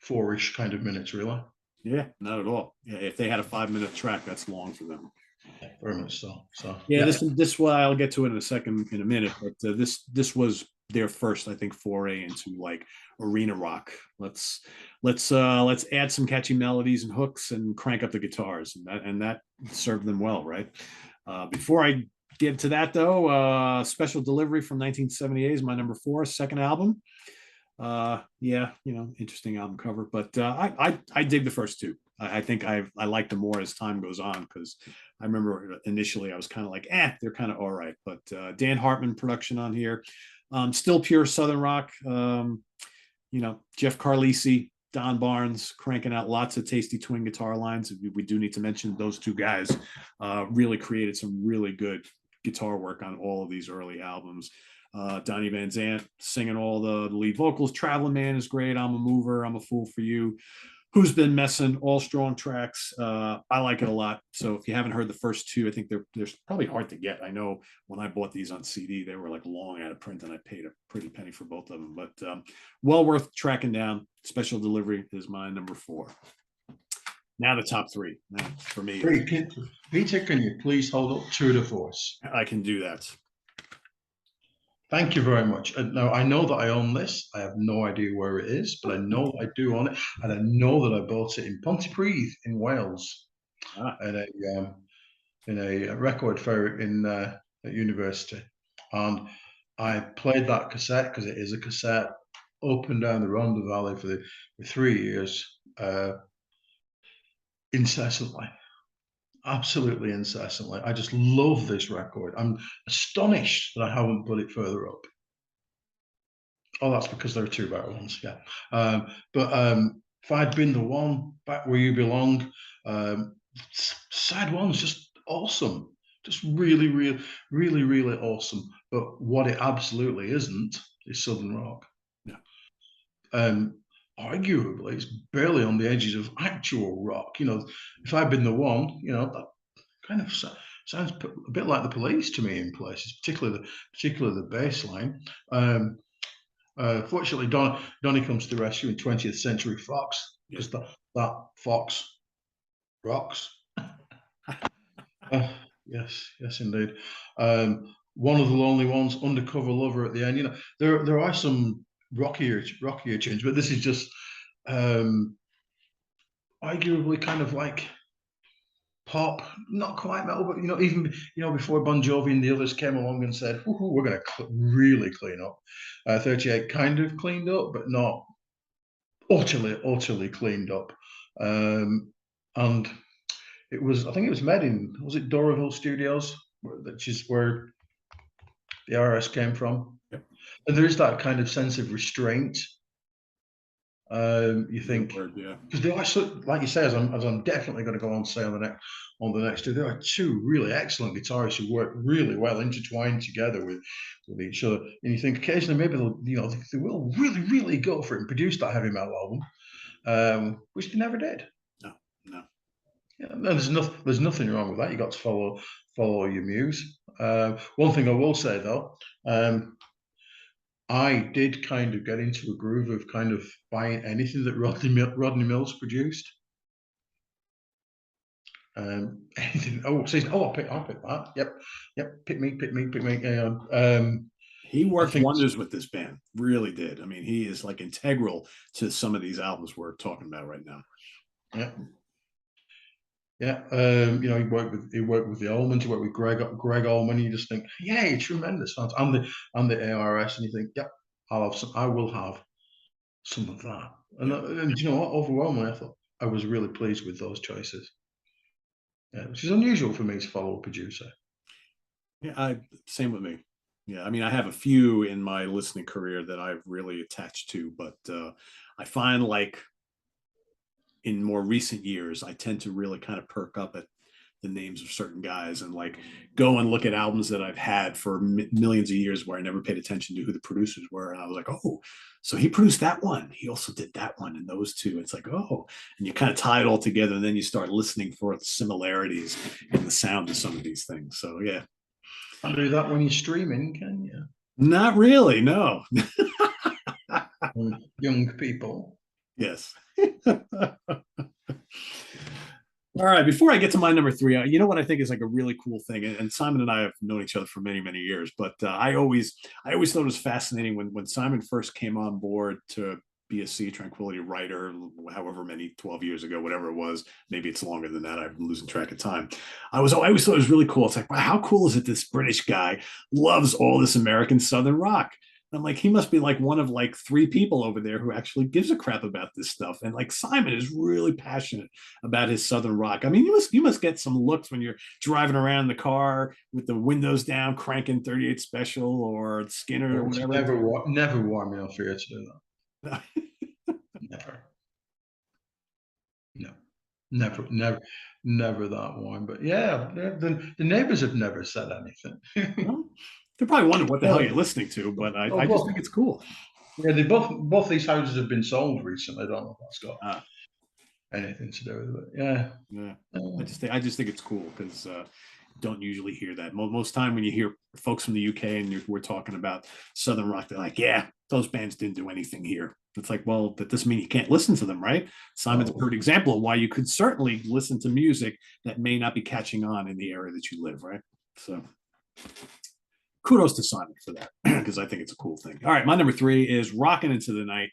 4-ish kind of minutes, really. Yeah, not at all. Yeah, if they had a 5-minute track, that's long for them. Very much so. This I'll get to it in a minute, but this was their first, I think, foray into like arena rock. Let's add some catchy melodies and hooks and crank up the guitars, and that served them well, right? Before I get to that though, Special Delivery from 1978 is my number 4, second album. Yeah, interesting album cover, but I dig the first two. I think I like them more as time goes on, because I remember initially I was kind of like, they're kind of all right. But Dan Hartman production on here, still pure Southern rock. Jeff Carlisi, Don Barnes cranking out lots of tasty twin guitar lines. We do need to mention those two guys really created some really good guitar work on all of these early albums. Donnie Van Zant singing all the lead vocals. Traveling Man is great. I'm a Mover. I'm a Fool for You. Who's Been Messing? All strong tracks. I like it a lot. So if you haven't heard the first two, I think they're probably hard to get. I know when I bought these on CD, they were like long out of print, and I paid a pretty penny for both of them. But well worth tracking down. Special Delivery is my number 4. Now the top 3 for me. Peter, can you please hold up Tour de Force? I can do that. Thank you very much. Now, I know that I own this. I have no idea where it is, but I know I do own it. And I know that I bought it in Pontypridd in Wales in a record fair at university. And I played that cassette, because it is a cassette, up and down the Rhondda Valley for 3 years, incessantly. Absolutely incessantly. I just love this record. I'm astonished that I haven't put it further up. Oh, that's because there are 2 better ones, yeah. But If I'd Been the One, Back Where You Belong, side one's just awesome. Just really, really, really, really awesome. But what it absolutely isn't is Southern rock. Yeah. Arguably, it's barely on the edges of actual rock. If I'd Been the One, that kind of sounds a bit like the Police to me in places, particularly the bass line. Fortunately, Donnie comes to the rescue in 20th Century Fox, because that Fox rocks. Yes, indeed. One of the Lonely Ones, Undercover Lover at the end. There are some rockier tunes, but this is just arguably kind of like pop, not quite metal, but even before Bon Jovi and the others came along and said, we're going to really clean up. 38 kind of cleaned up, but not utterly cleaned up. And I think it was made in, was it Doraville Studios, which is where the RS came from. Yep. And there is that kind of sense of restraint. You think, because they are, like you say, as I'm definitely going to go on to say on the next two, there are 2 really excellent guitarists who work really well intertwined together with each other. And you think occasionally maybe they will really, really go for it and produce that heavy metal album, which they never did. No. Yeah, no, there's nothing wrong with that. You got to follow your muse. One thing I will say though, I did kind of get into a groove of kind of buying anything that Rodney Mills produced. Anything. I'll pick that. Yep. Pick me. He worked wonders with this band. Really did. I mean, he is like integral to some of these albums we're talking about right now. Yeah. Yeah. He worked with the Allmans. He worked with Greg Allman. You just think, yay, tremendous fans. And the ARS, and you think, yep, I will have some of that. And you know what? Overwhelmingly, I thought I was really pleased with those choices. Yeah, which is unusual for me to follow a producer. Yeah, same with me. Yeah, I mean, I have a few in my listening career that I've really attached to, but I find like in more recent years, I tend to really kind of perk up at the names of certain guys and like go and look at albums that I've had for millions of years where I never paid attention to who the producers were. And I was like, oh, so he produced that one. He also did that one and those two. It's like, oh, and you kind of tie it all together. And then you start listening for the similarities in the sound of some of these things. So, yeah. Can't do that when you're streaming, can you? Not really, no. Young people. Yes. All right, before I get to my number three, you know what I think is like a really cool thing, and Simon and I have known each other for many, many years. But I always thought it was fascinating when Simon first came on board to be a Sea Tranquility writer, however many 12 years ago, whatever it was. Maybe it's longer than that. I'm losing track of time. I always thought it was really cool. It's like, wow, how cool is it? This British guy loves all this American Southern rock. I'm like, he must be like one of like three people over there who actually gives a crap about this stuff. And like Simon is really passionate about his Southern rock. I mean, you must get some looks when you're driving around the car with the windows down, cranking 38 Special or Skinner or whatever. Never warm enough for you to do that. Never. No, never that warm. But yeah, the neighbors have never said anything. Well, they're probably wondering what the hell you're listening to, but I just think it's cool. Yeah, they both these houses have been sold recently. I don't know if that's got anything to do with it. Yeah. Yeah. I just think it's cool because don't usually hear that. Most time when you hear folks from the UK and we're talking about Southern rock, they're like, yeah, those bands didn't do anything here. It's like, well, that doesn't mean you can't listen to them, right? Simon's a perfect example of why you could certainly listen to music that may not be catching on in the area that you live, right? So kudos to Simon for that because I think it's a cool thing. All right, my number three is Rockin' Into the Night.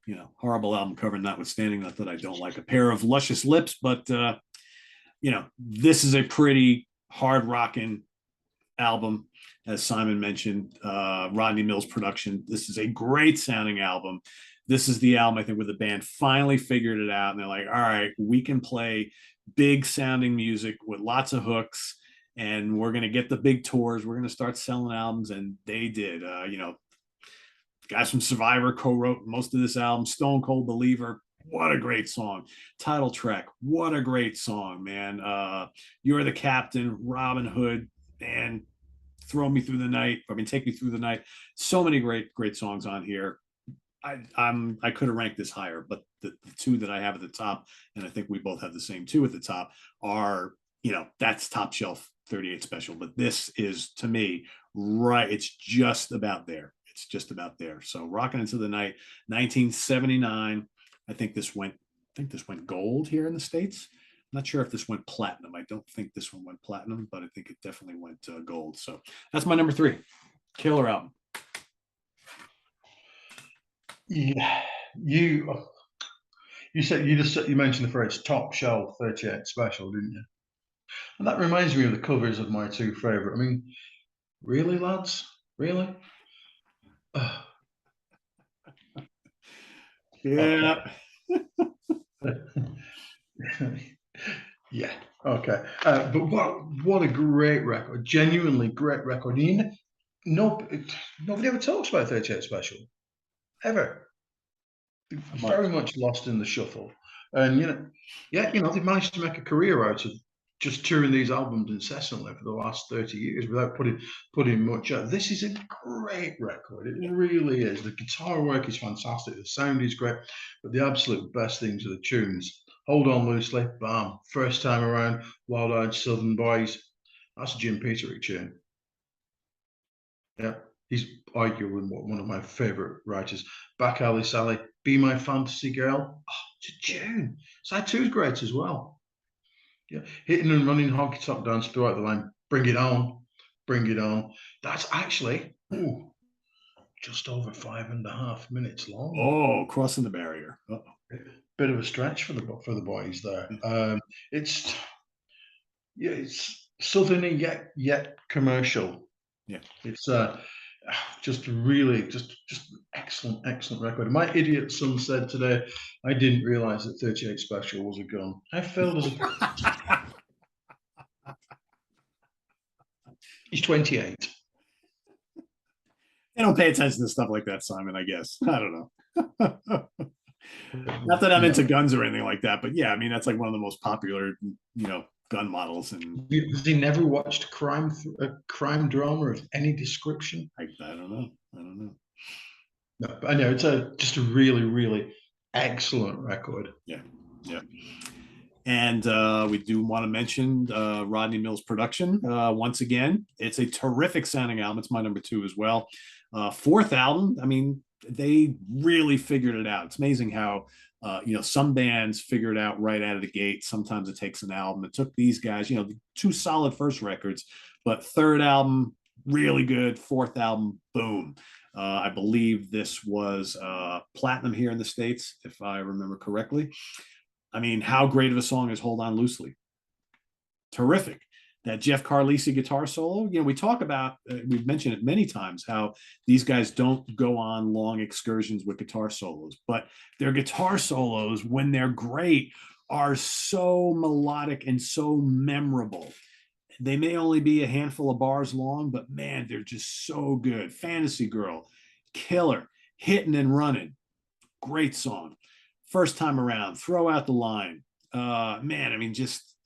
You know, horrible album cover notwithstanding, not that I don't like A Pair of Luscious Lips, but you know, this is a pretty hard rocking album, as Simon mentioned. Rodney Mills production. This is a great sounding album. This is the album I think where the band finally figured it out, and they're like, all right, we can play big sounding music with lots of hooks, and we're going to get the big tours. We're going to start selling albums, and they did. You know, guys from Survivor co-wrote most of this album. Stone Cold Believer, what a great song. Title track, what a great song, man. You're the Captain, Robin Hood, and Throw Me Through the Night. I mean, Take Me Through the Night. So many great songs on here. I could have ranked this higher, but the two that I have at the top, and I think we both have the same two at the top, are, you know, that's top shelf 38 Special. But this is, to me, right, it's just about there. It's just about there. So Rockin' Into the Night, 1979. I think this went gold here in the States. I'm not sure if this went platinum. I don't think this one went platinum, but I think it definitely went gold. So that's my number three. Killer album. Yeah, you said you mentioned the phrase top shelf 38 Special, didn't you? And that reminds me of the covers of my two favorite. I mean, really, lads, really? Yeah. Yeah. Okay. But what a great record! Genuinely great record. Nobody ever talks about 38 Special ever. Very much lost in the shuffle. And they've managed to make a career out of just touring these albums incessantly for the last 30 years without putting much out. This is a great record. It really is. The guitar work is fantastic. The sound is great. But the absolute best things are the tunes. Hold On Loosely, bam. First Time Around, Wild Eyed Southern Boys. That's a Jim Peterick tune. Yeah, he's arguably one of my favorite writers. Back Alley Sally, Be My Fantasy Girl. Oh, it's a tune. Side 2 is great as well. Yeah, Hitting and Running, Honky Tonk Dance throughout the line. Bring It On, Bring It On. That's actually just over 5.5 minutes long. Oh, crossing the barrier. Uh-oh. Bit of a stretch for the boys there. It's southerny yet commercial. Yeah, it's just really just excellent record. My idiot son said today, I didn't realize that 38 Special was a gun. How failed as a He's 28. They don't pay attention to stuff like that, Simon, I guess. I don't know. Not that I'm into guns or anything like that, but yeah, I mean, that's like one of the most popular, gun models. And has he never watched a crime drama of any description? I don't know. No, but I know it's just a really excellent record. Yeah. And we do want to mention Rodney Mills' production once again. It's a terrific sounding album. It's my number 2 as well. Fourth album. I mean, they really figured it out. It's amazing how Some bands figure it out right out of the gate. Sometimes it takes an album. It took these guys, two solid first records, but third album, really good. Fourth album, boom. I believe this was platinum here in the States, if I remember correctly. I mean, how great of a song is Hold On Loosely? Terrific. That Jeff Carlisi guitar solo, we talk about, we've mentioned it many times, how these guys don't go on long excursions with guitar solos, but their guitar solos, when they're great, are so melodic and so memorable. They may only be a handful of bars long, but man, they're just so good. Fantasy Girl, killer. Hitting and Running, great song. First Time Around, Throw Out the Line. Man, I mean, just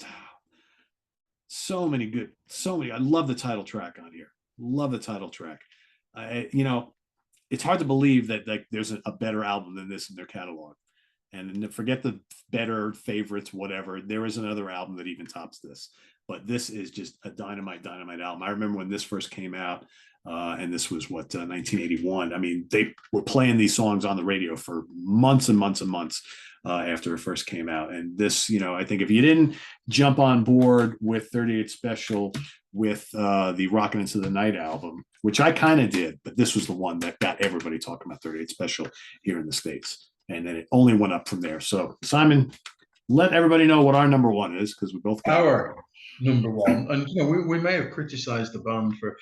so many. I love the title track on here. Love the title track. It's hard to believe that like there's a better album than this in their catalog. And forget the better favorites, whatever. There is another album that even tops this. But this is just a dynamite album. I remember when this first came out, and this was 1981. I mean, they were playing these songs on the radio for months and months and months after it first came out. And this, I think if you didn't jump on board with 38 Special with the Rockin' Into the Night album, which I kind of did, but this was the one that got everybody talking about 38 Special here in the States. And then it only went up from there. So, Simon, let everybody know what our number one is, because we both got our number one. And we may have criticized the band for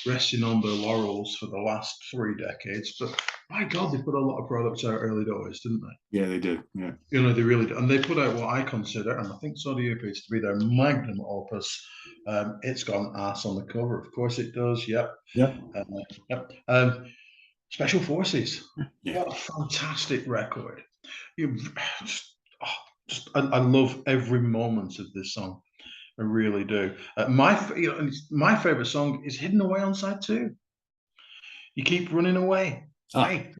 resting on their laurels for the last 3 decades, but my God, they put a lot of products out early doors, didn't they? Yeah, they did. Yeah, they really did. And they put out what I consider, and I think so do you, Pete, to be their magnum opus. It's got an ass on the cover, of course it does. Yep. Yep. Special Forces. Yeah. What a fantastic record. I love every moment of this song. I really do. My favorite song is Hidden Away on side 2. You Keep Running Away. Hey,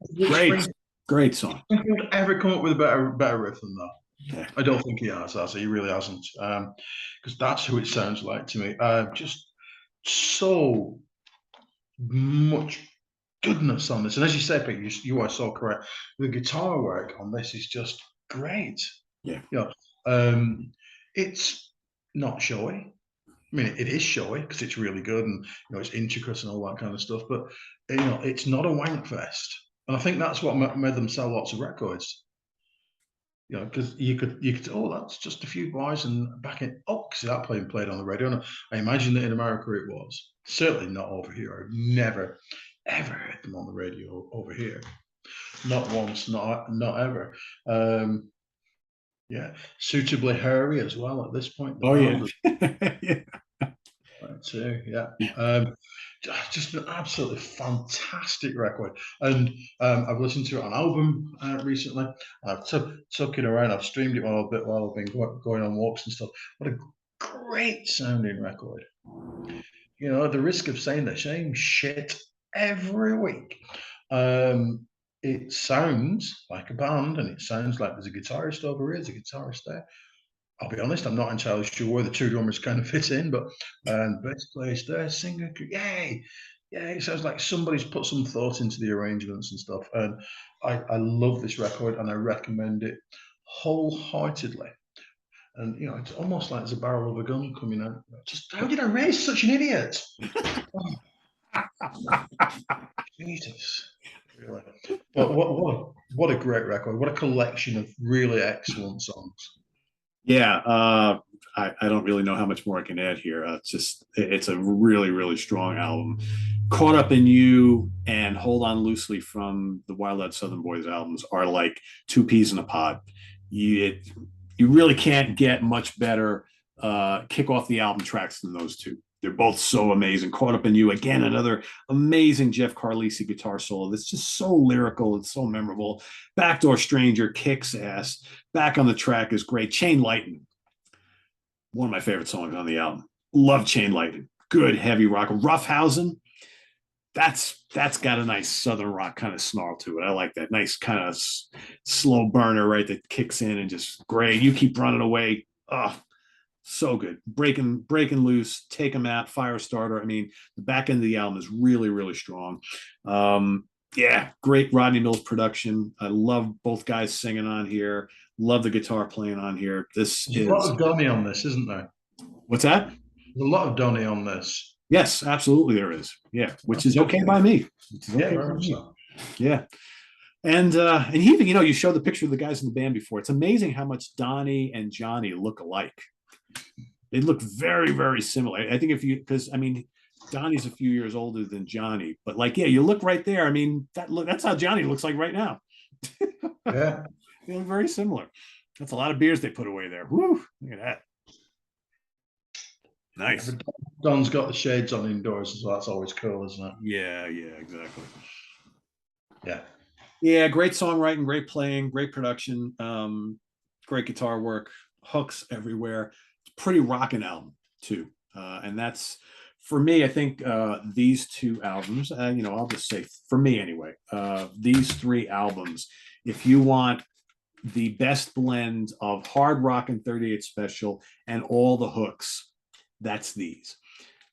great song. He could ever come up with a better riff than that. Yeah. I don't think he has. He really hasn't. Because that's who it sounds like to me. Just so much goodness on this. And as you said, Pete, you are so correct. The guitar work on this is just great. Yeah. It's not showy. I mean, it is showy because it's really good and it's intricate and all that kind of stuff. But it's not a wank fest, and I think that's what made them sell lots of records. Because you could that's just a few bars and back in because that played on the radio. And I imagine that in America it was certainly not over here. I've never ever heard them on the radio over here, not once, not ever. Yeah, Suitably Hairy as well at this point. Yeah. Yeah. Too, yeah. Just an absolutely fantastic record, and I've listened to it on album recently. I've took it around. I've streamed it while I've been going on walks and stuff. What a great sounding record! The risk of saying the same shit every week. It sounds like a band, and it sounds like there's a guitarist over here, there's a guitarist there. I'll be honest, I'm not entirely sure where the two drummers kind of fit in, but bass players there, singer, yay! Yeah, it sounds like somebody's put some thought into the arrangements and stuff. And I love this record, and I recommend it wholeheartedly. And it's almost like there's a barrel of a gun coming out. Just how did I raise such an idiot? Jesus. Really. But what a great record. What a collection of really excellent songs. Yeah, I don't really know how much more I can add here. It's a really, really strong album. Caught Up in You and Hold On Loosely from the Wild Out Southern Boys albums are like 2 peas in a pod. You really can't get much better kick off the album tracks than those two. They're both so amazing. Caught Up in You, again, another amazing Jeff Carlisi guitar solo that's just so lyrical and so memorable. Backdoor Stranger kicks ass. Back on the Track is great. Chain Lightning, one of my favorite songs on the album. Love Chain Lightning. Good heavy rock. Roughhousing, that's got a nice southern rock kind of snarl to it. I like that. Nice kind of slow burner, right, that kicks in and just great. You Keep Running Away. Oh, so good. Breaking Loose, Take 'Em Out, Firestarter. I mean, the back end of the album is really, really strong. Yeah, great Rodney Mills production. I love both guys singing on here. Love the guitar playing on here. This There's a lot is of Donny on this, isn't there? what's that? There's a lot of Donny on this. Yes, absolutely there is. Yeah, which That's a is good okay thing. by me. Which is Yeah, okay by very much me. so. Yeah. And he even, you showed the picture of the guys in the band before. It's amazing how much Donnie and Johnny look alike. They look very, very similar. I think because I mean, Donnie's a few years older than Johnny, but like, yeah, you look right there. I mean, that's how Johnny looks like right now. Yeah. They look very similar. That's a lot of beers they put away there. Woo! Look at that. Yeah, Nice. but Don's got the shades on indoors, so that's always cool, isn't it? Yeah, yeah, exactly. Yeah. Yeah, great songwriting, great playing, great production, great guitar work, hooks everywhere. It's a pretty rocking album too, and that's for me. I think these two albums, I'll just say for me anyway, these three albums. If you want the best blend of hard rock and 38 special and all the hooks, that's these.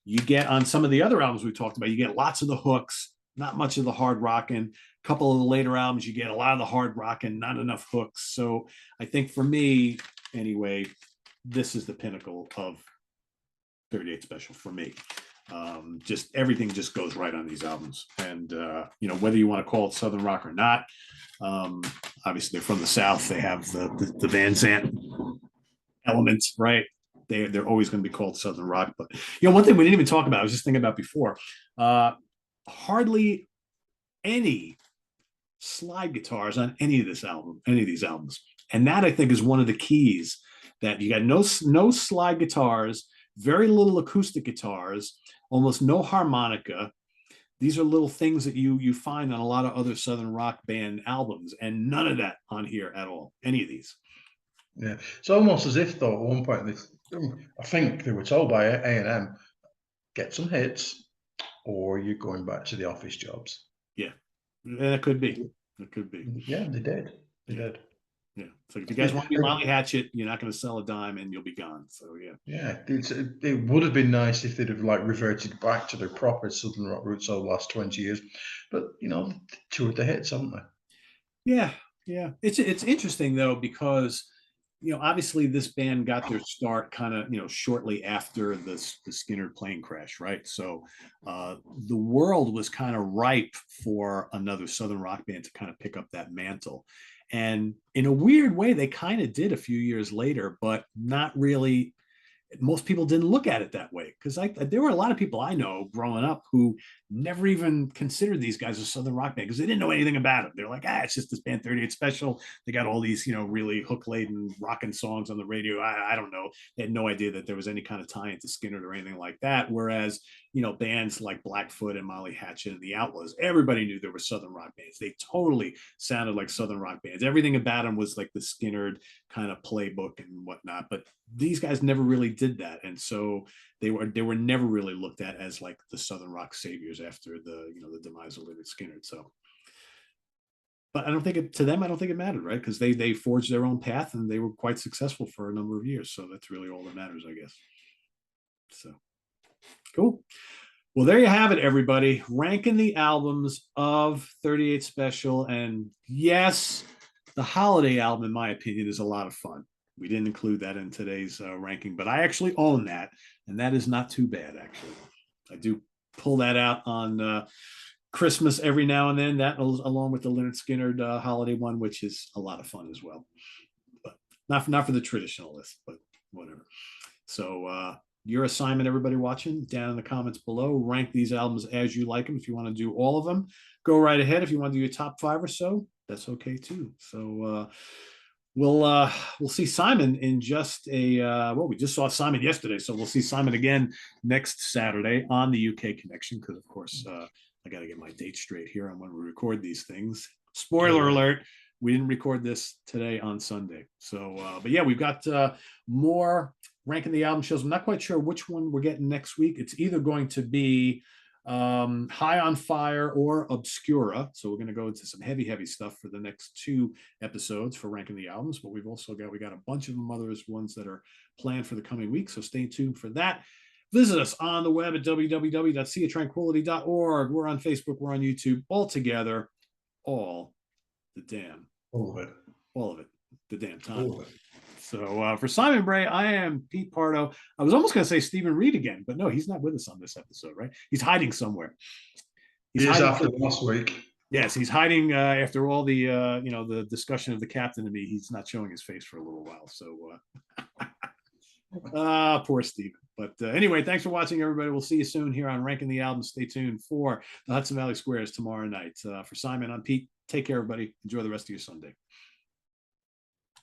You get on some of the other albums we talked about, you get lots of the hooks, not much of the hard rocking. A couple of the later albums, you get a lot of the hard rocking, not enough hooks. So I think for me, anyway, this is the pinnacle of 38 special for me. Just everything just goes right on these albums. And, whether you want to call it Southern rock or not, obviously they're from the South. They have the Van Zant elements, right? They're always going to be called Southern rock. But one thing we didn't even talk about, I was just thinking about before, hardly any slide guitars on any of these albums, and that I think is one of the keys. That you got no slide guitars, very little acoustic guitars, almost no harmonica. These are little things that you find on a lot of other Southern rock band albums, and none of that on here at all. Any of these. Yeah. It's almost as if, though, at one point, I think they were told by A&M, get some hits, or you're going back to the office jobs. Yeah, that could be. It could be. Yeah, they did. They did. Yeah. So if you guys want to be Molly Hatchet, you're not going to sell a dime, and you'll be gone. So yeah. Yeah, it would have been nice if they'd have reverted back to their proper Southern rock roots over the last 20 years, but two of the hits, haven't they? Yeah, yeah. It's interesting though because obviously this band got their start kind of shortly after the Skinner plane crash, right? So the world was kind of ripe for another Southern rock band to kind of pick up that mantle, and in a weird way they kind of did a few years later, but not really. Most people didn't look at it that way because there were a lot of people I know growing up who never even considered these guys a Southern rock band because they didn't know anything about it. They're like, it's just this band 38 Special. They got all these, really hook laden rocking songs on the radio. I don't know. They had no idea that there was any kind of tie into Skinner or anything like that. Whereas, bands like Blackfoot and Molly Hatchet and the Outlaws, everybody knew there were Southern rock bands. They totally sounded like Southern rock bands. Everything about them was like the Skinner kind of playbook and whatnot. But these guys never really did that, and so they were never really looked at as like the Southern rock saviors after the demise of Lynyrd Skynyrd. So, but I don't think it mattered, right? Because they forged their own path and they were quite successful for a number of years. So that's really all that matters, I guess. So cool. Well, there you have it, everybody. Ranking the albums of 38 Special, and yes, the Holiday album, in my opinion, is a lot of fun. We didn't include that in today's ranking, but I actually own that, and that is not too bad, actually. I do pull that out on Christmas every now and then, that along with the Lynyrd Skynyrd holiday one, which is a lot of fun as well. But not for the traditionalists, but whatever. So your assignment, everybody watching, down in the comments below, rank these albums as you like them. If you want to do all of them, go right ahead. If you want to do your top 5 or so, that's okay too. So we'll see Simon in just we just saw Simon yesterday, so we'll see Simon again next Saturday on the UK Connection, because of course I got to get my date straight here on when we record these things. Spoiler alert, we didn't record this today on Sunday. So but yeah, we've got more ranking the album shows. I'm not quite sure which one we're getting next week. It's either going to be High on Fire or Obscura. So we're going to go into some heavy stuff for the next 2 episodes for ranking the albums. But we got a bunch of them others ones that are planned for the coming week. So stay tuned for that. Visit us on the web at www.seatranquility.org. We're on Facebook. We're on YouTube. All together. All the damn. All of it. All of it. The damn time. All of it. So for Simon Bray, I am Pete Pardo. I was almost going to say Stephen Reed again, but no, he's not with us on this episode, right? He's hiding somewhere. He is after last week. Yes, he's hiding after all the the discussion of the captain and me. He's not showing his face for a little while. So poor Stephen. But anyway, thanks for watching, everybody. We'll see you soon here on Ranking the Album. Stay tuned for the Hudson Valley Squares tomorrow night. For Simon, I'm Pete. Take care, everybody. Enjoy the rest of your Sunday.